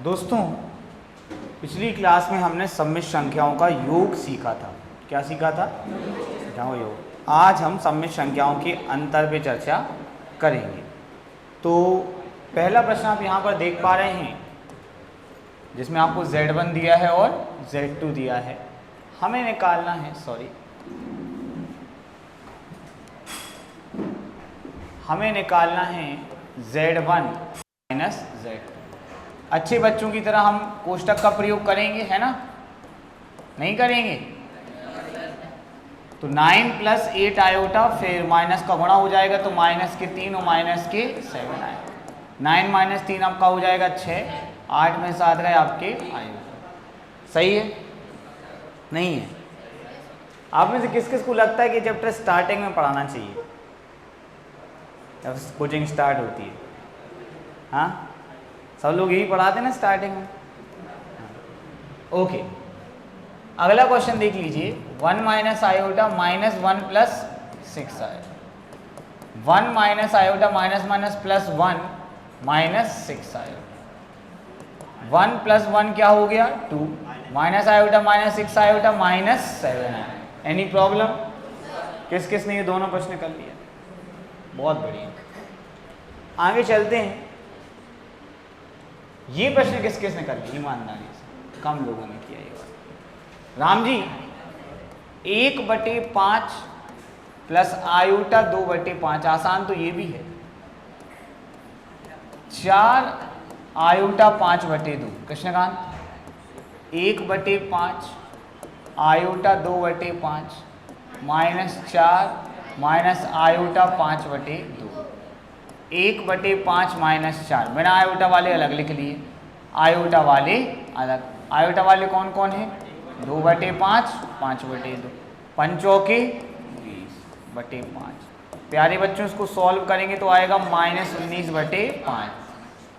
दोस्तों, पिछली क्लास में हमने सम्मिश्र संख्याओं का योग सीखा था। क्या सीखा था? संख्याओं का योग। आज हम सम्मिश्र संख्याओं के अंतर पे चर्चा करेंगे। तो पहला प्रश्न आप यहाँ पर देख पा रहे हैं, जिसमें आपको Z1 दिया है और Z2 दिया है। हमें निकालना है, हमें निकालना है Z1 माइनस Z2। अच्छे बच्चों की तरह हम कोष्टक का प्रयोग करेंगे, है ना? नहीं करेंगे? तो 9 प्लस 8 आयोटा, फिर माइनस का गुणा हो जाएगा तो माइनस के 3 और माइनस के 7 आए। 9 माइनस 3 आपका हो जाएगा 6, 8 में 7 गए आपके आयोटा। सही है? नहीं है? आप में से किस किस को लगता है कि चैप्टर स्टार्टिंग में पढ़ाना चाहिए जब कोचिंग स्टार्ट होती है? हाँ, सब लोग यही पढ़ाते ना स्टार्टिंग में। ओके, अगला क्वेश्चन देख लीजिए। 1 minus iota minus 1 plus 6 iota. 1 minus iota minus minus plus 1 minus 6 iota. 1 plus 1 क्या हो गया? 2। Minus iota minus 6 iota minus 7 iota. Any problem? किस किस ने ये दोनों प्रश्न कर लिया? बहुत बढ़िया। आगे चलते हैं। ये प्रश्न किस किस ने कर लिया? ईमानदारी से कम लोगों ने किया ये बात। राम जी, 1/5 प्लस आयोटा 2/5, आसान तो ये भी है। 4 iota 5/2। Krishnakant, 1/5 iota 2/5 minus 4 minus iota 5/2। 1/5 minus 4, बिना आयोटा वाले अलग लिख लिए, आयोटा वाले अलग। आयोटा वाले कौन कौन है? 2/5, 5/2, पंचों के 20/5। प्यारे बच्चों, इसको सॉल्व करेंगे तो आएगा -19/5।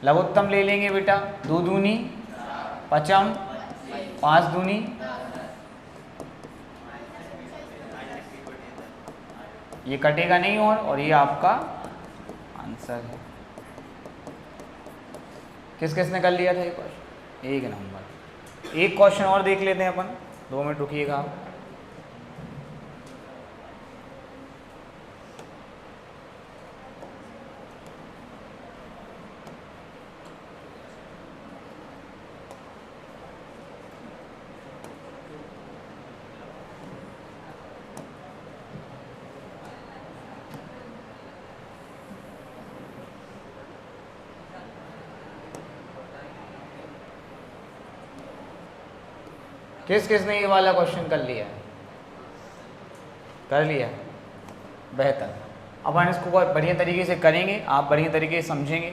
लघुत्तम ले लेंगे बेटा, 2 दूनी पचम, 5 दूनी, ये कटेगा नहीं और ये आपका आंसर है। किस किस ने कर लिया था ये क्वेश्चन? एक नंबर। एक क्वेश्चन और देख लेते हैं अपन, 2 मिनट रुकिएगा आप। किस किस ने ये वाला क्वेश्चन कर लिया? कर लिया? बेहतर। अब हम इसको बहुत बढ़िया तरीके से करेंगे, आप बढ़िया तरीके से समझेंगे।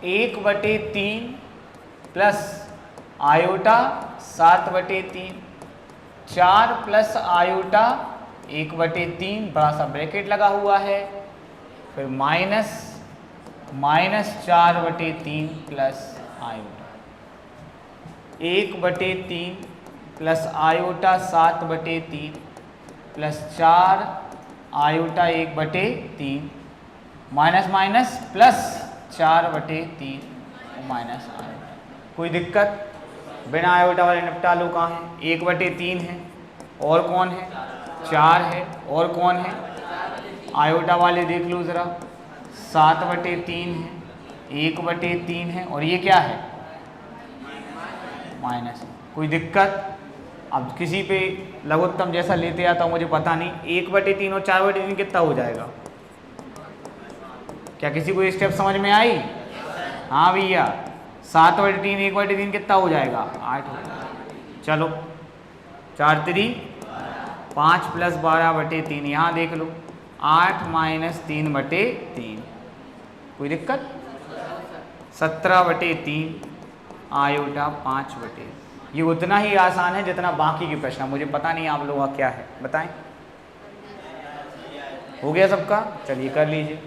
1/3 प्लस आयोटा 7/3, 4 प्लस आयोटा 1/3, बड़ा सा ब्रैकेट लगा हुआ है, फिर minus 4/3 plus iota. 1/3 plus iota 7/3 plus 4 iota 1/3 minus minus plus 4/3 minus iota. कोई दिक्कत? बिना आयोटा वाले निपटा लो। कहाँ है? 1/3 है, और कौन है? 4 है, और कौन है? आयोटा वाले देख लो ज़रा, 7/3 है, 1/3 है, और ये क्या है? माइनस। कोई दिक्कत? अब किसी पे लघुत्तम जैसा लेते आता हूँ, मुझे पता नहीं, 1/3 और 4/3 कितना हो जाएगा? क्या किसी को स्टेप समझ में आई? हाँ भैया, 7/3 1/3 कितना हो जाएगा? 8 हो जाएगा। चलो, 4 3 5 प्लस 12/3, यहाँ देख लो, 8 माइनस 3/3। कोई दिक्कत? 17/3 आयोटा 5/3। ये उतना ही आसान है जितना बाकी के प्रश्न। मुझे पता नहीं आप लोगों का क्या है, बताएं। हो गया सबका? चलिए कर लीजिए।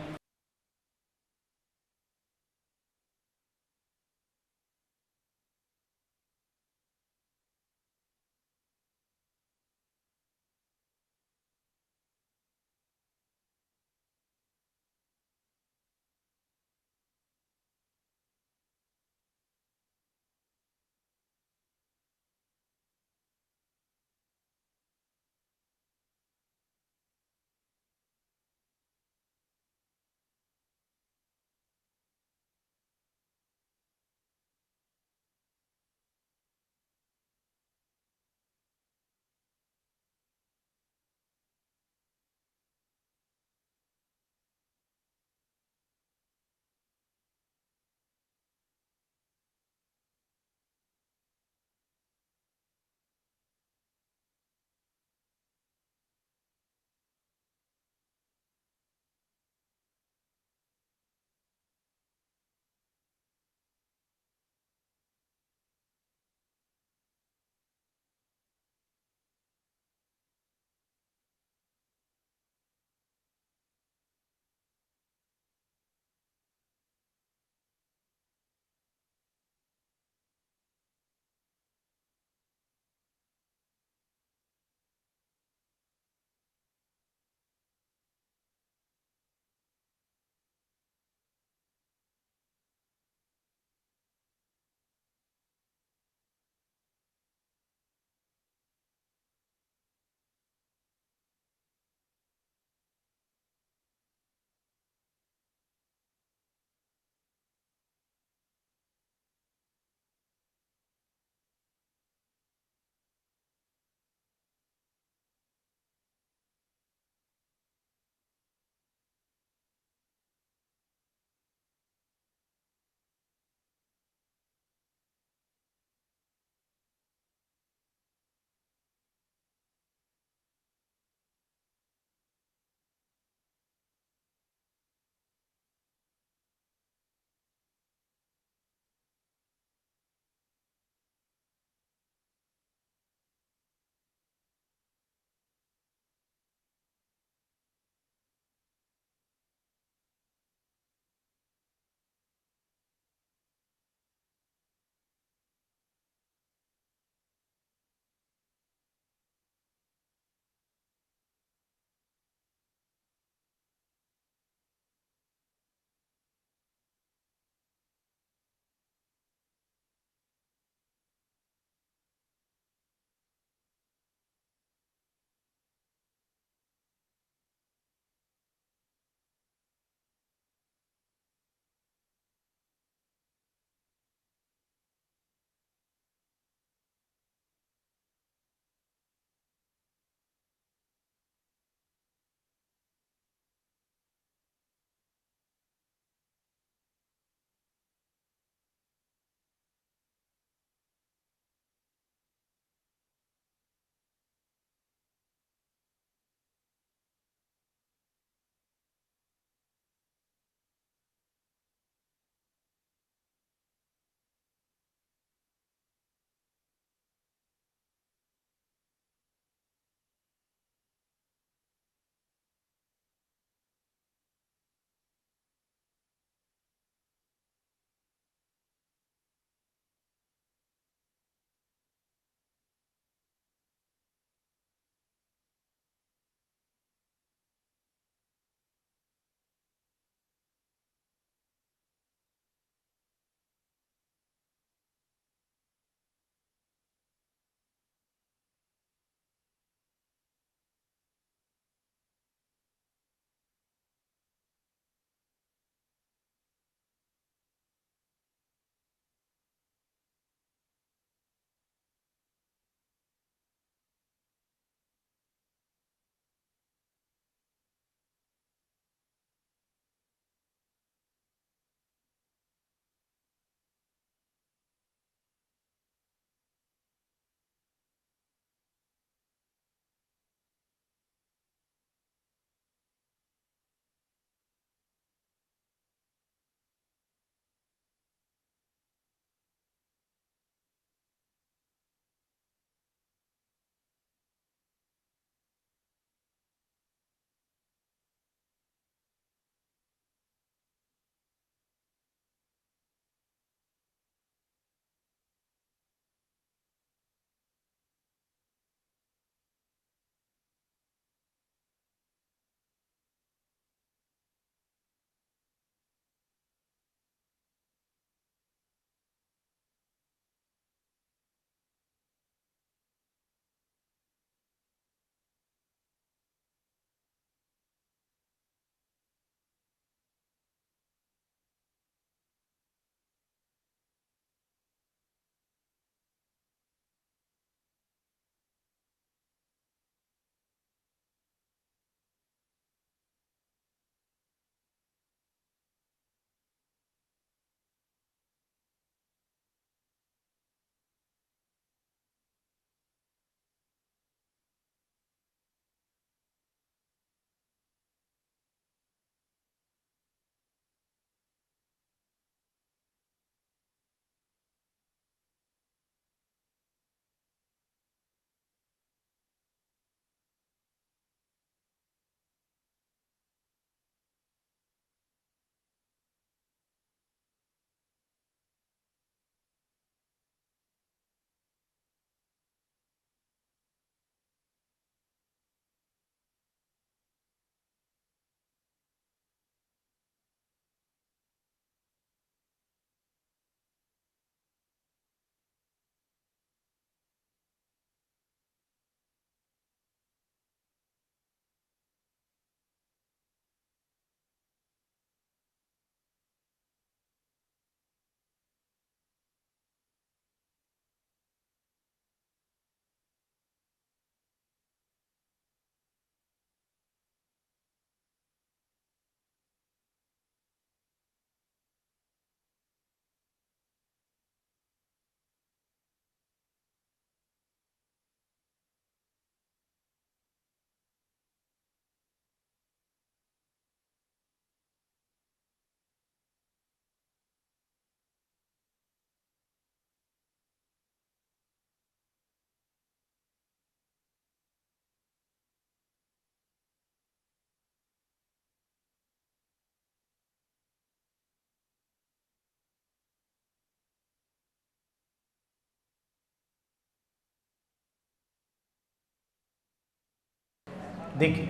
देखिए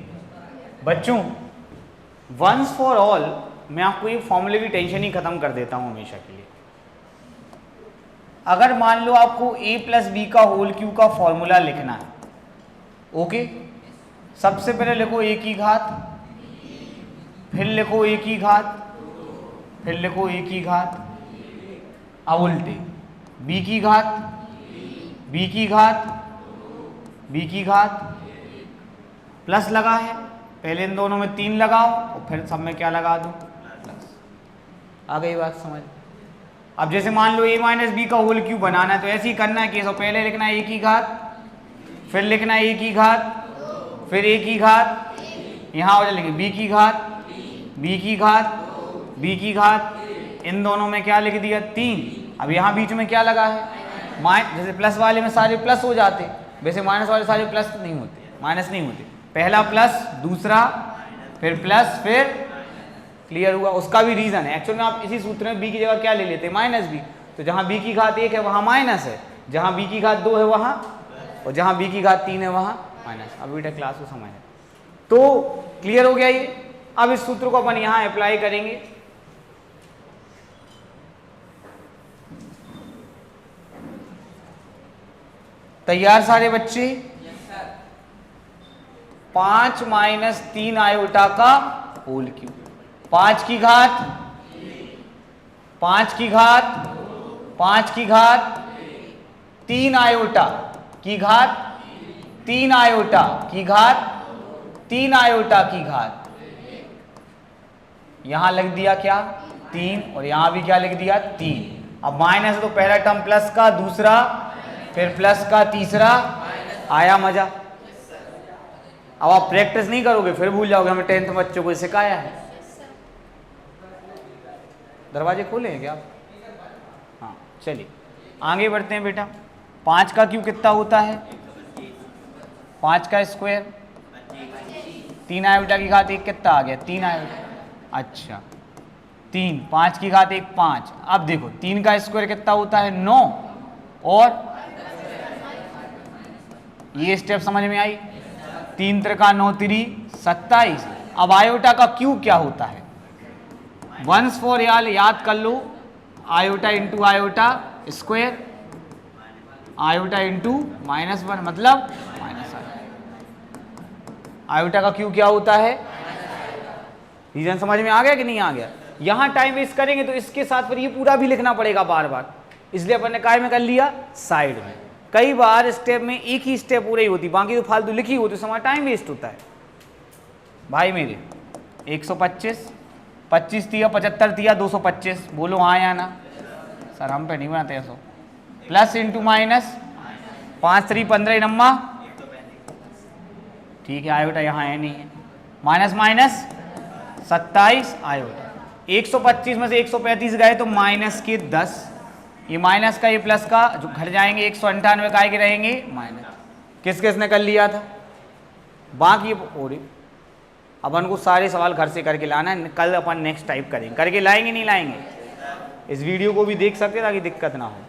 बच्चों, वंस फॉर ऑल मैं आपको ये फॉर्मूले की टेंशन ही खत्म कर देता हूं हमेशा के लिए। अगर मान लो आपको a प्लस बी का होल क्यू का फॉर्मूला लिखना है, ओके, सबसे पहले लिखो a की घात, फिर लिखो a की घात, फिर लिखो a की घात, अब उल्टे b की घात, b की घात, b की घात, प्लस लगा है, पहले इन दोनों में 3 लगाओ और फिर सब में क्या लगा दो, प्लस। आ गई बात समझ। अब जैसे मान लो a माइनस बी का होल क्यूब बनाना है तो ऐसे ही करना है कि पहले लिखना है a की घात, फिर लिखना है a की घात, फिर a की घात, यहाँ हो जाएगी b की घात, b की घात, b की घात, इन दोनों में क्या लिख दिया 3। अब यहाँ बीच में क्या लगा है, जैसे प्लस वाले में सारे प्लस हो जाते, वैसे माइनस वाले सारे प्लस नहीं होते, माइनस नहीं होते, पहला प्लस, दूसरा, फिर प्लस, फिर क्लियर हुआ। उसका भी रीजन है, एक्चुअल में आप इसी सूत्र में b की जगह क्या ले लेते हैं, माइनस b। तो जहाँ b की घात 1 है वहाँ माइनस है, जहाँ b की घात 2 है वहाँ, और जहाँ b की घात 3 है वहाँ माइनस। अब बेटा क्लास को समझ है तो क्लियर हो गया ये। अब इस सूत्र को अपन यहाँ अप्लाई करेंगे। तैयार सारे बच्चे? 5 माइनस 3 आयोटा का होल क्यूब, 5 की घात, 5 की घात, 5 की घात 3 आयोटा की घात, 3 आयोटा की घात, 3 आयोटा की घात, यहां लग दिया क्या 3, और यहां भी क्या लिख दिया 3। अब माइनस तो पहला टर्म प्लस का, दूसरा फिर प्लस का, तीसरा, आया मजा। अब आप प्रैक्टिस नहीं करोगे फिर भूल जाओगे, हमें 10th बच्चों को सिखाया है। दरवाजे खोले हैं क्या आप? हाँ चलिए आगे बढ़ते हैं बेटा। 5 का क्यूब कितना होता है, 5 का स्क्वायर, 3 आयोटा की घात 1 कितना आ गया, 3 आयोटा, अच्छा 3, 5 की घात 1 5। अब देखो 3 का स्क्वायर कितना होता है 9, और ये स्टेप समझ में आई, 3 त्रिका 9 3 27। अब आयोटा का क्यूब क्या होता है, वंस फॉर ऑल याद कर लो, iota into iota square, iota into -1 मतलब माइनस आयोटा का क्यूब क्या होता है। रीजन समझ में आ गया कि नहीं आ गया? यहां टाइम वेस्ट करेंगे तो इसके साथ फिर ये पूरा भी लिखना पड़ेगा बार बार, इसलिए अपन ने काय में कर लिया साइड में। कई बार स्टेप में एक ही स्टेप पूरी होती, बाकी तो फालतू लिखी होती, समय टाइम वेस्ट होता है भाई मेरे। 125, 25 दिया, 75 दिया, 225, बोलो हाँ या ना। सर हम पे नहीं बनाते ऐसा। प्लस इंटू माइनस, 5 3 15 नम्मा, ठीक है आयोटा यहाँ है नहीं है, माइनस माइनस 27 आयोटा। 125 में से 135 गए तो माइनस के 10, ये माइनस का ये प्लस का जो घर जाएंगे 198 का के रहेंगे माइनस। किस किसने कर लिया था, बाकी हो रही। अपन को सारे सवाल घर से करके लाना है, कल अपन नेक्स्ट टाइप करेंगे, करके लाएंगे नहीं लाएंगे। इस वीडियो को भी देख सकते ताकि दिक्कत ना हो।